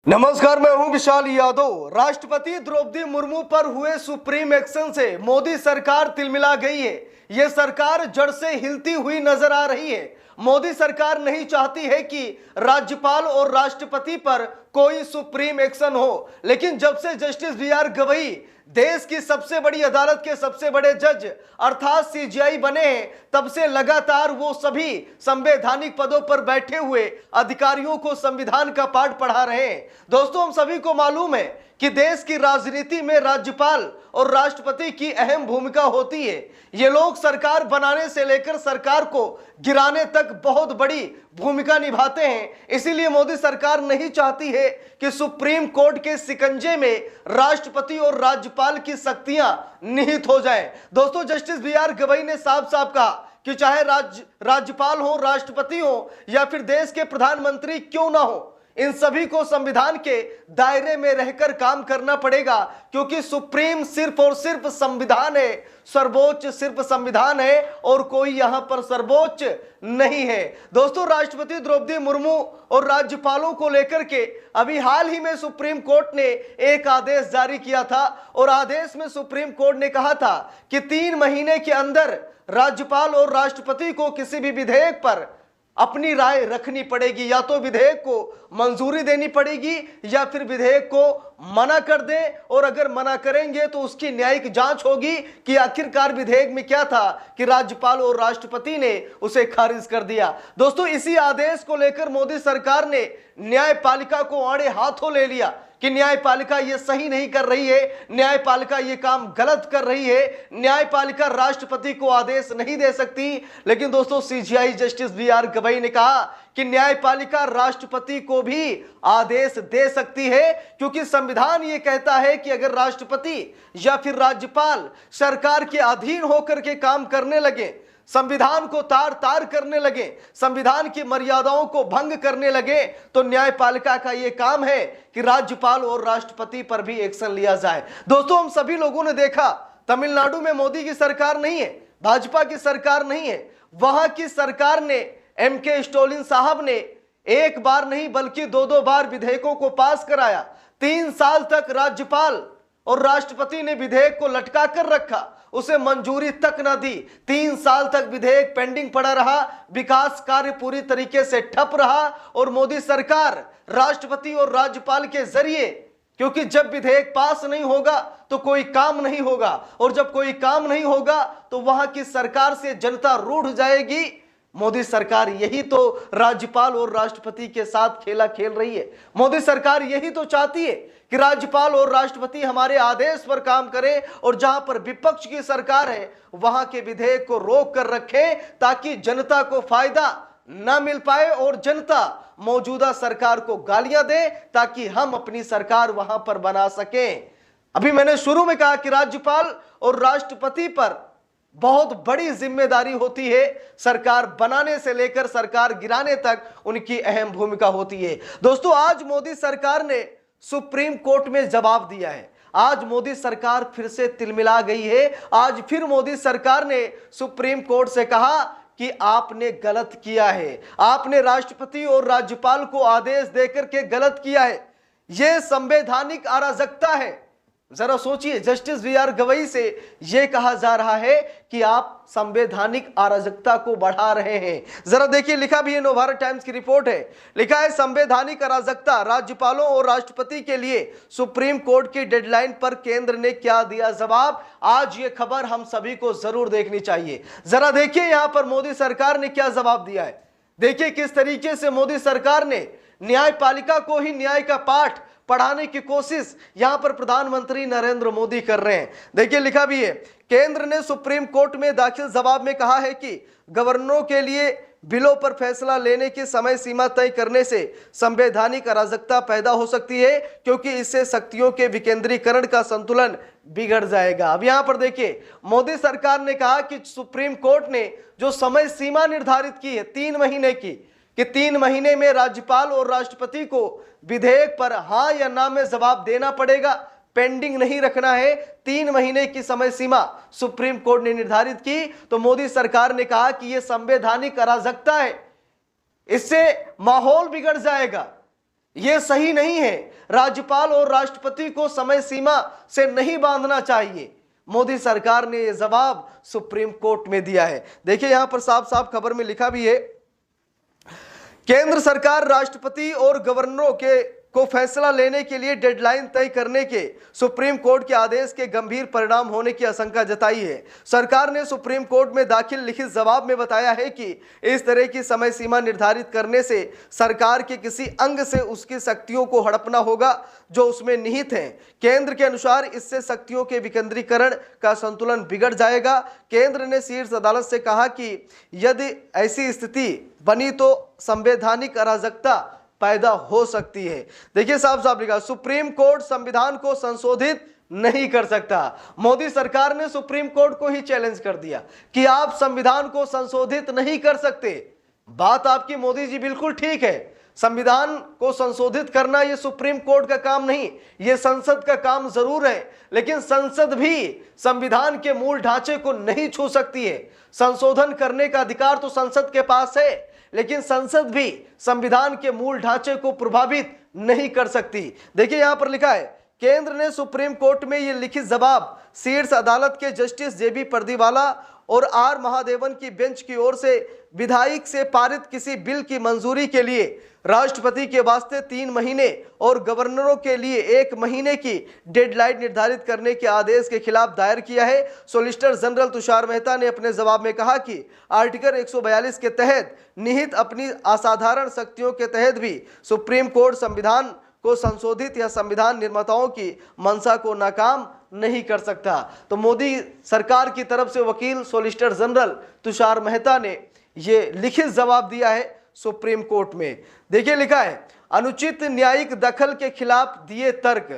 नमस्कार, मैं हूं विशाल यादव। राष्ट्रपति द्रौपदी मुर्मू पर हुए सुप्रीम एक्शन से मोदी सरकार तिलमिला गई है। यह सरकार जड़ से हिलती हुई नजर आ रही है। मोदी सरकार नहीं चाहती है कि राज्यपाल और राष्ट्रपति पर कोई सुप्रीम एक्शन हो, लेकिन जब से जस्टिस बी.आर. गवई देश की सबसे बड़ी अदालत के सबसे बड़े जज अर्थात सीजेआई बने हैं, तब से लगातार वो सभी संवैधानिक पदों पर बैठे हुए अधिकारियों को संविधान का पाठ पढ़ा रहे हैं। दोस्तों, हम सभी को मालूम है कि देश की राजनीति में राज्यपाल और राष्ट्रपति की अहम भूमिका होती है। ये लोग सरकार बनाने से लेकर सरकार को गिराने तक बहुत बड़ी भूमिका निभाते हैं। इसीलिए मोदी सरकार नहीं चाहती है कि सुप्रीम कोर्ट के शिकंजे में राष्ट्रपति और राज्यपाल की शक्तियां निहित हो जाएं। दोस्तों, जस्टिस बी.आर. गवई ने साफ साफ कहा कि चाहे राज्यपाल हो, राष्ट्रपति हो या फिर देश के प्रधानमंत्री क्यों ना हो, इन सभी को संविधान के दायरे में रहकर काम करना पड़ेगा, क्योंकि सुप्रीम सिर्फ और सिर्फ संविधान है, सर्वोच्च सिर्फ संविधान है और कोई यहां पर सर्वोच्च नहीं है। दोस्तों, राष्ट्रपति द्रौपदी मुर्मू और राज्यपालों को लेकर के अभी हाल ही में सुप्रीम कोर्ट ने एक आदेश जारी किया था और आदेश में सुप्रीम कोर्ट ने कहा था कि 3 महीने के अंदर राज्यपाल और राष्ट्रपति को किसी भी विधेयक पर अपनी राय रखनी पड़ेगी। या तो विधेयक को मंजूरी देनी पड़ेगी या फिर विधेयक को मना कर दे, और अगर मना करेंगे तो उसकी न्यायिक जांच होगी कि आखिरकार विधेयक में क्या था कि राज्यपाल और राष्ट्रपति ने उसे खारिज कर दिया। दोस्तों, इसी आदेश को लेकर मोदी सरकार ने न्यायपालिका को आड़े हाथों ले लिया कि न्यायपालिका ये सही नहीं कर रही है, न्यायपालिका ये काम गलत कर रही है, न्यायपालिका राष्ट्रपति को आदेश नहीं दे सकती। लेकिन दोस्तों, सीजेआई जस्टिस बी.आर. गवई ने कहा कि न्यायपालिका राष्ट्रपति को भी आदेश दे सकती है, क्योंकि संविधान ये कहता है कि अगर राष्ट्रपति या फिर राज्यपाल सरकार के अधीन होकर के काम करने लगे, संविधान को तार तार करने लगे, संविधान की मर्यादाओं को भंग करने लगे, तो न्यायपालिका का यह काम है कि राज्यपाल और राष्ट्रपति पर भी एक्शन लिया जाए। दोस्तों, हम सभी लोगों ने देखा, तमिलनाडु में मोदी की सरकार नहीं है, भाजपा की सरकार नहीं है, वहां की सरकार ने एम.के. स्टालिन साहब ने एक बार नहीं बल्कि 2-2 बार विधेयकों को पास कराया। 3 साल तक राज्यपाल और राष्ट्रपति ने विधेयक को लटका कर रखा, उसे मंजूरी तक न दी। 3 साल तक विधेयक पेंडिंग पड़ा रहा, विकास कार्य पूरी तरीके से ठप रहा और मोदी सरकार राष्ट्रपति और राज्यपाल के जरिए, क्योंकि जब विधेयक पास नहीं होगा तो कोई काम नहीं होगा, और जब कोई काम नहीं होगा तो वहां की सरकार से जनता रूठ जाएगी। मोदी सरकार यही तो राज्यपाल और राष्ट्रपति के साथ खेला खेल रही है। मोदी सरकार यही तो चाहती है कि राज्यपाल और राष्ट्रपति हमारे आदेश पर काम करें, और जहां पर विपक्ष की सरकार है वहां के विधेयक को रोक कर रखें, ताकि जनता को फायदा ना मिल पाए और जनता मौजूदा सरकार को गालियां दे, ताकि हम अपनी सरकार वहां पर बना सकें। अभी मैंने शुरू में कहा कि राज्यपाल और राष्ट्रपति पर बहुत बड़ी जिम्मेदारी होती है, सरकार बनाने से लेकर सरकार गिराने तक उनकी अहम भूमिका होती है। दोस्तों, आज मोदी सरकार ने सुप्रीम कोर्ट में जवाब दिया है। आज मोदी सरकार फिर से तिलमिला गई है। आज फिर मोदी सरकार ने सुप्रीम कोर्ट से कहा कि आपने गलत किया है, आपने राष्ट्रपति और राज्यपाल को आदेश देकर के गलत किया है, यह संवैधानिक अराजकता है। जरा सोचिए, जस्टिस बी.आर. गवई से यह कहा जा रहा है कि आप संवैधानिक अराजकता को बढ़ा रहे हैं। जरा देखिए, लिखा भी है, नवभारत टाइम्स की रिपोर्ट है, लिखा है संवैधानिक अराजकता, राज्यपालों और राष्ट्रपति के लिए सुप्रीम कोर्ट की डेडलाइन पर केंद्र ने क्या दिया जवाब। आज ये खबर हम सभी को जरूर देखनी चाहिए। जरा देखिए यहां पर मोदी सरकार ने क्या जवाब दिया है। देखिए किस तरीके से मोदी सरकार ने न्यायपालिका को ही न्याय का पाठ पढ़ाने की कोशिश यहां पर प्रधानमंत्री नरेंद्र मोदी कर रहे हैं। देखिए, लिखा भी है, केंद्र ने सुप्रीम कोर्ट में दाखिल जवाब में कहा है कि गवर्नरों के लिए बिलों पर फैसला लेने की समय सीमा तय करने से संवैधानिक अराजकता पैदा हो सकती है, क्योंकि इससे शक्तियों के विकेंद्रीकरण का संतुलन बिगड़ जाएगा। अब यहां पर देखिए, मोदी सरकार ने कहा कि सुप्रीम कोर्ट ने जो समय सीमा निर्धारित की है 3 महीने की, कि 3 महीने में राज्यपाल और राष्ट्रपति को विधेयक पर हां या ना में जवाब देना पड़ेगा, पेंडिंग नहीं रखना है। 3 महीने की समय सीमा सुप्रीम कोर्ट ने निर्धारित की, तो मोदी सरकार ने कहा कि यह संवैधानिक अराजकता है, इससे माहौल बिगड़ जाएगा। ये सही नहीं है। राज्यपाल और राष्ट्रपति को समय सीमा से नहीं बांधना चाहिए। मोदी सरकार ने यह जवाब सुप्रीम कोर्ट में दिया है। देखिए यहां पर साफ साफ खबर में लिखा भी है, केंद्र सरकार राष्ट्रपति और गवर्नरों को फैसला लेने के लिए डेडलाइन तय करने के सुप्रीम कोर्ट के आदेश के गंभीर परिणाम होने की आशंका जताई है। सरकार ने सुप्रीम कोर्ट में दाखिल लिखित जवाब में बताया है कि इस तरह की समय सीमा निर्धारित करने से सरकार के किसी अंग से उसकी शक्तियों को हड़पना होगा जो उसमें निहित हैं। केंद्र के अनुसार इससे शक्तियों के विकेंद्रीकरण का संतुलन बिगड़ जाएगा। केंद्र ने शीर्ष अदालत से कहा कि यदि ऐसी स्थिति बनी तो संवैधानिक अराजकता पैदा हो सकती है। देखिए साफ साफ लिखा, सुप्रीम कोर्ट संविधान को संशोधित नहीं कर सकता। मोदी सरकार ने सुप्रीम कोर्ट को ही चैलेंज कर दिया कि आप संविधान को संशोधित नहीं कर सकते। बात आपकी मोदी जी बिल्कुल ठीक है, संविधान को संशोधित करना यह सुप्रीम कोर्ट का काम नहीं, यह संसद का काम जरूर है, लेकिन संसद भी संविधान के मूल ढांचे को नहीं छू सकती है। संशोधन करने का अधिकार तो संसद के पास है, लेकिन संसद भी संविधान के मूल ढांचे को प्रभावित नहीं कर सकती। देखिए यहां पर लिखा है, केंद्र ने सुप्रीम कोर्ट में यह लिखित जवाब शीर्ष अदालत के जस्टिस जेबी पर्दीवाला और आर महादेवन की बेंच की ओर से विधायक से पारित किसी बिल की मंजूरी के लिए राष्ट्रपति के वास्ते 3 महीने और गवर्नरों के लिए 1 महीने की डेडलाइन निर्धारित करने के आदेश के खिलाफ दायर किया है। सॉलिसिटर जनरल तुषार मेहता ने अपने जवाब में कहा कि आर्टिकल 142 के तहत निहित अपनी असाधारण शक्तियों के तहत भी सुप्रीम कोर्ट संविधान को संशोधित या संविधान निर्माताओं की मंशा को नाकाम नहीं कर सकता। तो मोदी सरकार की तरफ से वकील सॉलिसिटर जनरल तुषार मेहता ने यह लिखित जवाब दिया है सुप्रीम कोर्ट में। देखिए लिखा है, अनुचित न्यायिक दखल के खिलाफ दिए तर्क।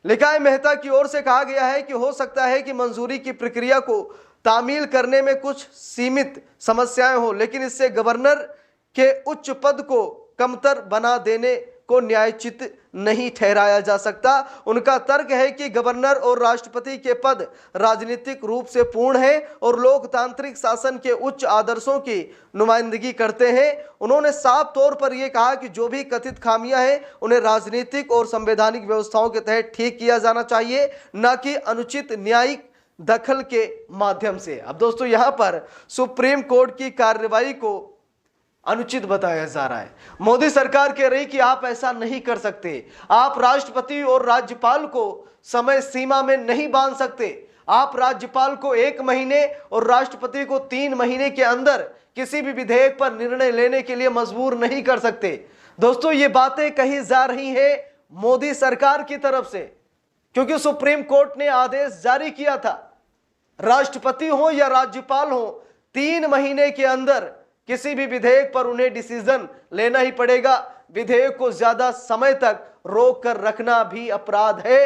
लिखा है, मेहता की ओर से कहा गया है कि हो सकता है कि मंजूरी की प्रक्रिया को तामील करने में कुछ सीमित समस्याएं हो, लेकिन इससे गवर्नर के उच्च पद को कमतर बना देने को न्यायोचित नहीं ठहराया जा सकता। उनका तर्क है कि गवर्नर और राष्ट्रपति के पद राजनीतिक रूप से पूर्ण है और लोकतांत्रिक शासन के उच्च आदर्शों की नुमाइंदगी करते हैं। उन्होंने साफ तौर पर यह कहा कि जो भी कथित खामियां हैं उन्हें राजनीतिक और संवैधानिक व्यवस्थाओं के तहत ठीक किया जाना चाहिए, न कि अनुचित न्यायिक दखल के माध्यम से। अब दोस्तों यहां पर सुप्रीम कोर्ट की कार्रवाई को अनुचित बताया जा रहा है। मोदी सरकार कह रही कि आप ऐसा नहीं कर सकते, आप राष्ट्रपति और राज्यपाल को समय सीमा में नहीं बांध सकते। आप राज्यपाल को 1 महीने और राष्ट्रपति को 3 महीने के अंदर किसी भी विधेयक पर निर्णय लेने के लिए मजबूर नहीं कर सकते। दोस्तों ये बातें कही जा रही है मोदी सरकार की तरफ से, क्योंकि सुप्रीम कोर्ट ने आदेश जारी किया था, राष्ट्रपति हो या राज्यपाल हो 3 महीने के अंदर किसी भी विधेयक पर उन्हें डिसीजन लेना ही पड़ेगा। विधेयक को ज्यादा समय तक रोक कर रखना भी अपराध है,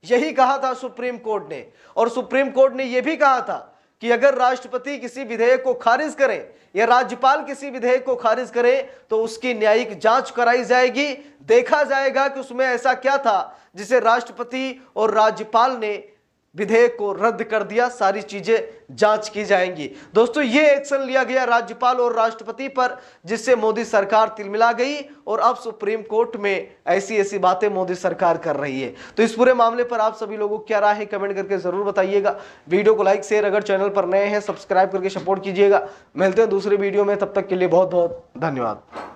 यही कहा था सुप्रीम कोर्ट ने। और सुप्रीम कोर्ट ने यह भी कहा था कि अगर राष्ट्रपति किसी विधेयक को खारिज करे या राज्यपाल किसी विधेयक को खारिज करे तो उसकी न्यायिक जांच कराई जाएगी, देखा जाएगा कि उसमें ऐसा क्या था जिसे राष्ट्रपति और राज्यपाल ने विधेयक को रद्द कर दिया। सारी चीजें जांच की जाएंगी। दोस्तों ये एक्शन लिया गया राज्यपाल और राष्ट्रपति पर, जिससे मोदी सरकार तिलमिला गई और अब सुप्रीम कोर्ट में ऐसी ऐसी बातें मोदी सरकार कर रही है। तो इस पूरे मामले पर आप सभी लोगों को क्या राय है कमेंट करके जरूर बताइएगा। वीडियो को लाइक शेयर, अगर चैनल पर नए हैं सब्सक्राइब करके सपोर्ट कीजिएगा। मिलते हैं दूसरे वीडियो में, तब तक के लिए बहुत बहुत धन्यवाद।